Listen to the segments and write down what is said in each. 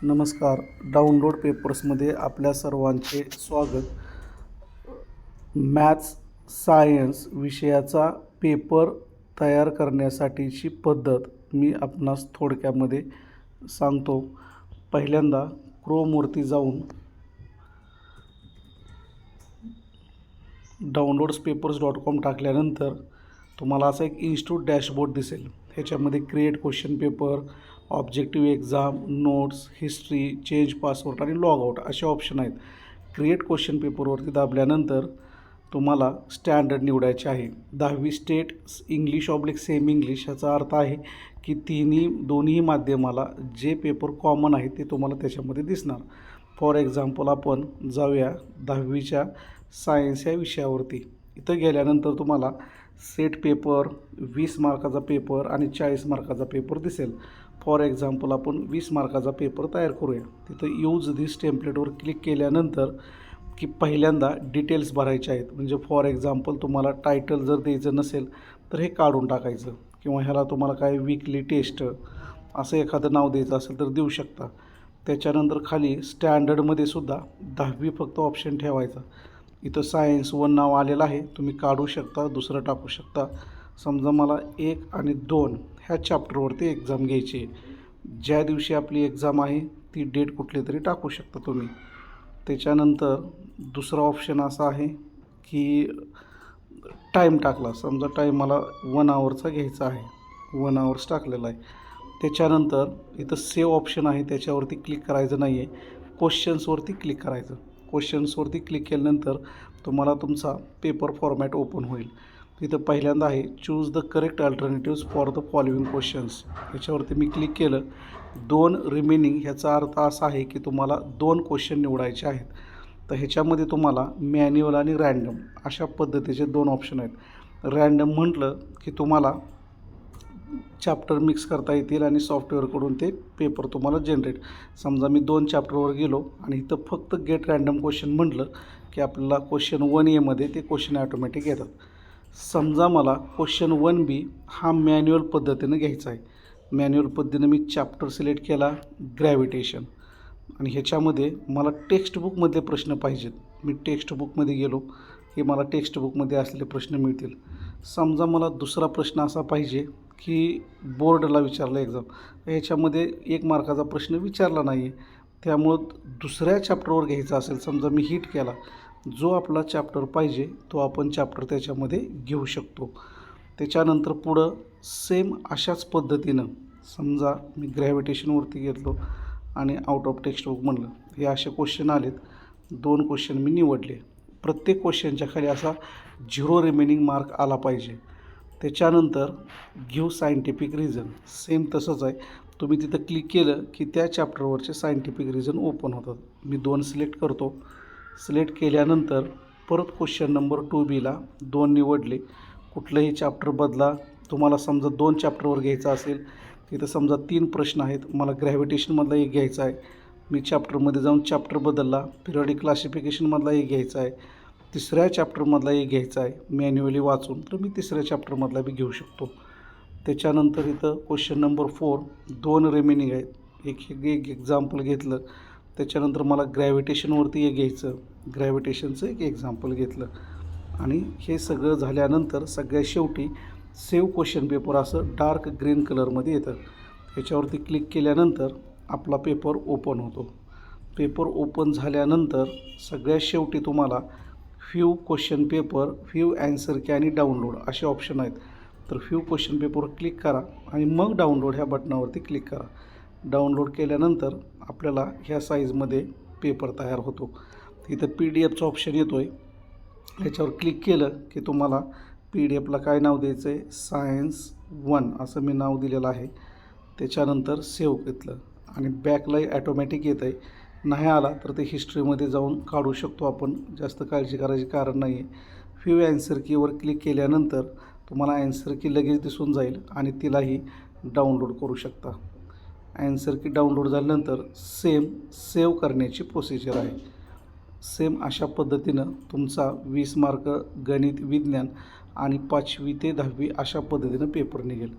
नमस्कार. डाउनलोड पेपर्समध्ये आपल्या सर्वांचे स्वागत. मॅथ्स सायन्स विषयाचा पेपर तयार करण्यासाठीची पद्धत मी आपणास थोडक्यामध्ये सांगतो. पहिल्यांदा क्रोमवरती जाऊन downloadspapers.com टाकल्यानंतर तुम्हाला असा एक इन्स्टिट्यूट डॅशबोर्ड दिसेल. ह्याच्यामध्ये create question paper, objective exam, notes, history, change password आणि लॉगआउट असे ऑप्शन आहेत. क्रिएट क्वेश्चन पेपरवरती दाबल्यानंतर तुम्हाला स्टँडर्ड निवडायचे आहे. 10वी स्टेट इंग्लिश सेमी इंग्लिश. ह्याचा अर्थ आहे की दोन्ही माध्यमाला जे पेपर कॉमन आहे ते तुम्हाला त्याच्यामध्ये दिसणार. फॉर एक्झाम्पल आपण जाऊया 10वीच्या सायन्स या विषयावरती. इथं गेल्यानंतर तुम्हाला सेट पेपर, 20 मार्काचा पेपर आणि 40 मार्काचा पेपर दिसेल. फॉर एक्झाम्पल आपण 20 मार्काचा पेपर तयार करूया. तिथं यूज धिस टेम्पलेटवर क्लिक केल्यानंतर की पहिल्यांदा डिटेल्स भरायचे आहेत. म्हणजे फॉर एक्झाम्पल तुम्हाला टायटल जर द्यायचं नसेल तर हे काढून टाकायचं, किंवा ह्याला तुम्हाला काय वीकली टेस्ट असं एखादं नाव द्यायचं असेल तर देऊ शकता. त्याच्यानंतर खाली स्टँडर्डमध्ये सुद्धा 10वी फक्त ऑप्शन ठेवायचा. इथं सायन्स 1 नाव आलेलं आहे, तुम्ही काढू शकता, दुसरं टाकू शकता. समजा मला 1 आणि 2 ह्या चॅप्टरवरती एक्झाम घ्यायची आहे. ज्या दिवशी आपली एक्झाम आहे ती डेट कुठली तरी टाकू शकता तुम्ही. त्याच्यानंतर दुसरा ऑप्शन असा आहे की टाईम टाकला. समजा टाईम मला 1 आवरचा घ्यायचा आहे, 1 आवर्स टाकलेला आहे. त्याच्यानंतर इथं सेव्ह ऑप्शन आहे, त्याच्यावरती क्लिक करायचं नाही आहे, क्वेश्चन्सवरती क्लिक करायचं. क्वेश्चन्सवरती क्लिक केल्यानंतर तुम्हाला तुमचा पेपर फॉर्मॅट ओपन होईल. तिथं पहिल्यांदा आहे choose the correct alternatives for the following questions. ह्याच्यावरती मी क्लिक केलं. 2 रिमेनिंग ह्याचा अर्थ असा आहे की तुम्हाला 2 क्वेश्चन निवडायचे आहेत. तर ह्याच्यामध्ये तुम्हाला मॅन्युअल आणि रँडम अशा पद्धतीचे 2 ऑप्शन आहेत. रँडम म्हटलं की तुम्हाला चॅप्टर मिक्स करता येतील आणि सॉफ्टवेअरकडून ते पेपर तुम्हाला जनरेट. समजा मी 2 चॅप्टरवर गेलो आणि इथं फक्त गेट रँडम क्वेश्चन म्हटलं की आपल्याला क्वेश्चन 1A मध्ये ते क्वेश्चन ॲटोमॅटिक येतात. समजा मला क्वेश्चन 1B हा मॅन्युअल पद्धतीनं घ्यायचा आहे. मॅन्युअल पद्धतीनं मी चॅप्टर सिलेक्ट केला ग्रॅव्हिटेशन, आणि ह्याच्यामध्ये मला टेक्स्टबुकमधले प्रश्न पाहिजेत. मी टेक्स्टबुकमध्ये गेलो की मला टेक्स्टबुकमध्ये असलेले प्रश्न मिळतील. समजा मला दुसरा प्रश्न असा पाहिजे की बोर्डला विचारला एक्झाम, ह्याच्यामध्ये 1 मार्काचा प्रश्न विचारला नाही आहे, त्यामुळं दुसऱ्या चॅप्टरवर घ्यायचा असेल. समजा मी हिट केला, जो आपला चॅप्टर पाहिजे तो आपण चॅप्टर त्याच्यामध्ये घेऊ शकतो. त्याच्यानंतर पुढं सेम अशाच पद्धतीनं समजा मी ग्रॅव्हिटेशनवरती घेतलो आणि आउट ऑफ टेक्स्टबुक म्हणलं, हे असे क्वेश्चन आलेत. 2 क्वेश्चन मी निवडले. प्रत्येक क्वेश्चनच्या खाली असा 0 रिमेनिंग मार्क आला पाहिजे. त्याच्यानंतर गिव्ह सायंटिफिक रिझन, सेम तसंच आहे. तुम्ही तिथं क्लिक केलं की त्या चॅप्टरवरचे सायंटिफिक रिझन ओपन होतात. मी 2 सिलेक्ट करतो. सिलेक्ट केल्यानंतर परत क्वेश्चन नंबर 2Bला 2 निवडले. कुठलंही चॅप्टर बदला. तुम्हाला समजा 2 चॅप्टरवर घ्यायचं असेल, तिथं समजा 3 प्रश्न आहेत, मला ग्रॅव्हिटेशनमधला एक घ्यायचा आहे. मी चॅप्टरमध्ये जाऊन चॅप्टर बदलला. पिरियडिक क्लासिफिकेशनमधला एक घ्यायचा आहे, तिसऱ्या चॅप्टरमधला एक घ्यायचा आहे मॅन्युअली वाचून, तर मी तिसऱ्या चॅप्टरमधला बी घेऊ शकतो. त्याच्यानंतर इथं क्वेश्चन नंबर 4 2 रिमेनिंग आहेत. एक एक्झाम्पल घेतलं. त्याच्यानंतर मला ग्रॅव्हिटेशनवरती एक घ्यायचं, ग्रॅव्हिटेशनचं एक एक्झाम्पल घेतलं. आणि हे सगळं झाल्यानंतर सगळ्यात शेवटी सेव्ह क्वेश्चन पेपर असं डार्क ग्रीन कलरमध्ये येतं. ह्याच्यावरती क्लिक केल्यानंतर आपला पेपर ओपन होतो. पेपर ओपन झाल्यानंतर सगळ्यात शेवटी तुम्हाला few question paper, few answer की आणि डाउनलोड असे ऑप्शन आहेत. तर फ्यू क्वेश्चन पेपरवर क्लिक करा आणि मग डाउनलोड ह्या बटनावरती क्लिक करा. डाउनलोड केल्यानंतर आपल्याला ह्या साईजमध्ये पेपर तयार होतो. इथं PDF ऑप्शन येतो आहे. ह्याच्यावर क्लिक केलं की तुम्हाला PDFला काय नाव द्यायचं आहे, सायन्स 1 असं मी नाव दिलेलं आहे. त्याच्यानंतर सेव्ह घेतलं आणि बॅकला ॲटोमॅटिक येतं आहे. नाही आला तर ते हिस्ट्रीमध्ये जाऊन काढू शकतो आपण, जास्त काळजी करायची कारण नाही आहे. फ्यू ॲन्सर कीवर क्लिक केल्यानंतर तुम्हाला ॲन्सर की लगेच दिसून जाईल आणि तिलाही डाउनलोड करू शकता. ॲन्सर की डाउनलोड झाल्यानंतर सेव्ह करण्याची प्रोसिजर आहे. सेम अशा पद्धतीनं तुमचा 20 मार्क गणित, विज्ञान आणि 5वी ते 10वी अशा पद्धतीनं पेपर निघेल.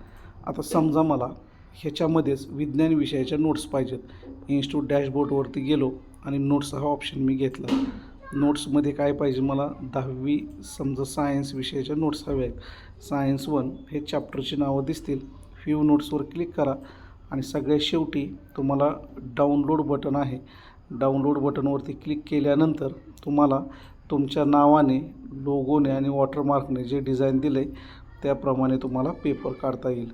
आता समजा मला ह्याच्यामध्येच विज्ञान विषयाच्या नोट्स पाहिजेत. इन्स्टिट्यूट डॅशबोर्डवरती गेलो आणि नोट्स हा ऑप्शन मी घेतला. नोट्समध्ये काय पाहिजे मला 10वी समजा सायन्स विषयाच्या नोट्स हव्या आहेत. सायन्स 1 हे चॅप्टरची नावं दिसतील. व्ह्यू नोट्सवर क्लिक करा आणि सगळ्यात शेवटी तुम्हाला डाउनलोड बटन आहे. डाउनलोड बटनवरती क्लिक केल्यानंतर तुम्हाला तुमच्या नावाने, लोगोने आणि वॉटरमार्कने जे डिझाईन दिलं आहे त्याप्रमाणे तुम्हाला पेपर काढता येईल.